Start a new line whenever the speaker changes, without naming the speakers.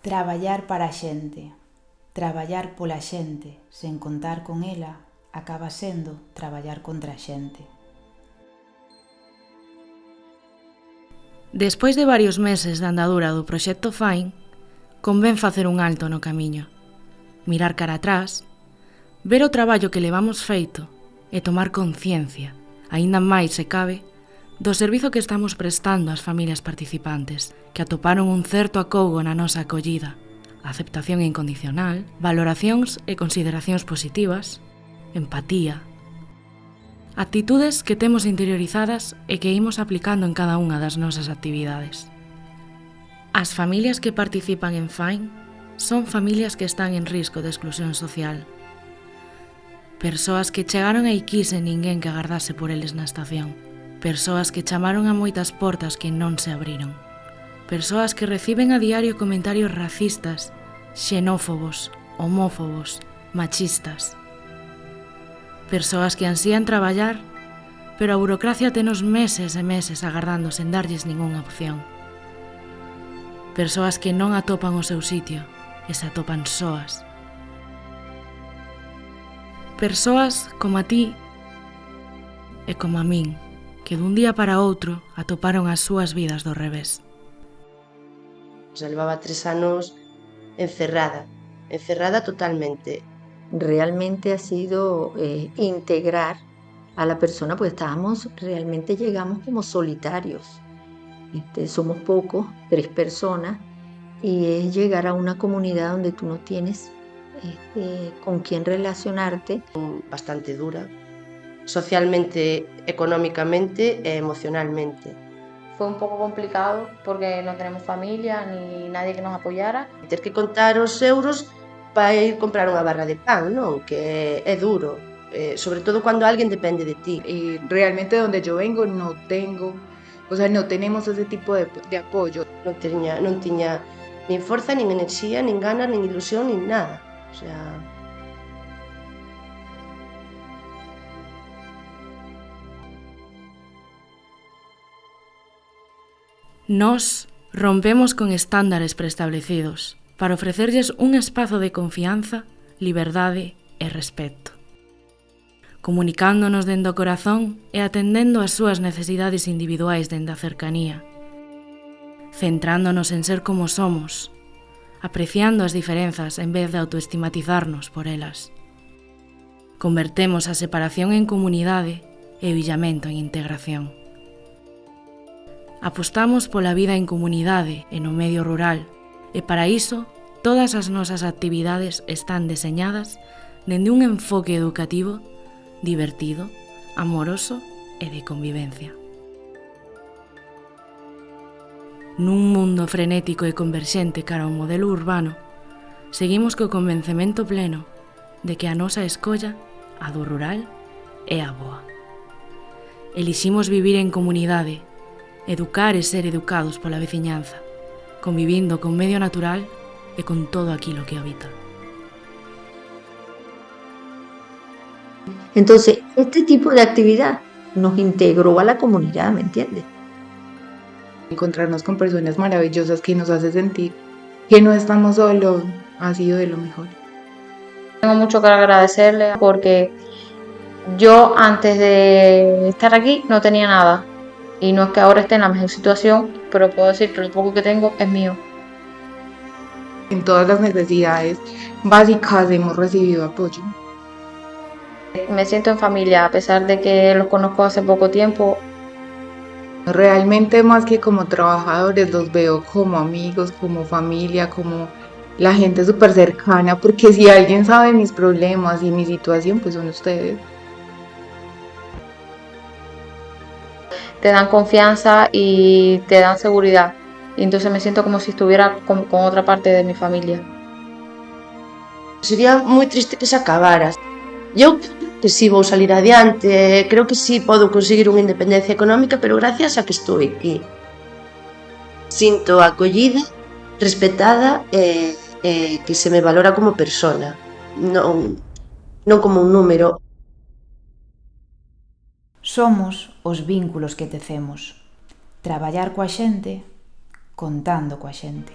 Traballar para a xente, traballar pola xente, sen contar con ela, acaba sendo traballar contra a xente.
Despois de varios meses de andadura do proxecto Fine, convén facer un alto no camiño, mirar cara atrás, ver o traballo que levamos feito e tomar conciencia, aínda máis se cabe, do servizo que estamos prestando ás familias participantes, que atoparon un certo acougo na nosa acollida, aceptación incondicional, valoracións e consideracións positivas, empatía, actitudes que temos interiorizadas e que imos aplicando en cada unha das nosas actividades. As familias que participan en Fine son familias que están en risco de exclusión social. Persoas que chegaron aquí sen ninguén que agardase por eles na estación. Persoas que chamaron a moitas portas que non se abriron. Persoas que reciben a diario comentarios racistas, xenófobos, homófobos, machistas. Persoas que ansían traballar, pero a burocracia tenos meses e meses agardando sen darlles ningunha opción. Persoas que non atopan o seu sitio e se atopan soas. Persoas como a ti e como a min, que dun día para outro atoparon as súas vidas do revés.
Se levaba 3 anos encerrada totalmente.
Realmente ha sido integrar a la persona, pues realmente llegamos como solitarios. Somos pocos, 3 personas, y es llegar a una comunidad donde tú no tienes con quién relacionarte.
Bastante dura, socialmente, económicamente e emocionalmente.
Fue un poco complicado porque no tenemos familia ni nadie que nos apoyara.
Ter que contar os euros para ir comprar unha barra de pan, non? Que é duro, sobre todo cando alguén depende de ti.
Y realmente donde yo vengo no tenemos ese tipo de apoyo.
Non tiña nin forza, nin enerxía, nin ganas, nin ilusión, nin nada. O sea...
Nós rompemos con estándares preestablecidos para ofrecerlles un espazo de confianza, liberdade e respeto. Comunicándonos dende o corazón e atendendo as súas necesidades individuais dende a cercanía. Centrándonos en ser como somos, apreciando as diferenzas en vez de autoestimatizarnos por elas. Convertemos a separación en comunidade e o illamento en integración. Apostamos pola vida en comunidade e no medio rural, e para iso todas as nosas actividades están deseñadas dende un enfoque educativo, divertido, amoroso e de convivencia. Nun mundo frenético e converxente cara ao modelo urbano, seguimos co convencemento pleno de que a nosa escolla, a do rural, é a boa. Eliximos vivir en comunidade, educar e ser educados pola veciñanza, convivindo con medio natural e con todo aquilo que habita.
Entonces, este tipo de actividad nos integró a la comunidad, ¿me entiendes?
Encontrarnos con personas maravillosas que nos hace sentir que no estamos solos ha sido de lo mejor.
Tengo mucho que agradecerle porque yo antes de estar aquí no tenía nada. Y no es que ahora esté en la mejor situación, pero puedo decir que lo poco que tengo es mío.
En todas las necesidades básicas hemos recibido apoyo.
Me siento en familia, a pesar de que los conozco hace poco tiempo.
Realmente más que como trabajadores los veo como amigos, como familia, como la gente súper cercana, porque si alguien sabe mis problemas y mi situación, pues son ustedes.
Te dan confianza y te dan seguridad. Y entonces me siento como si estuviera con otra parte de mi familia.
Sería moi triste que se acabara. Eu creo que sí vou salir adiante, creo que sí podo conseguir unha independencia económica, pero gracias a que estou aquí. Sinto acollida, respetada e que se me valora como persona, non como un número.
Somos os vínculos que tecemos. Traballar coa xente, contando coa xente.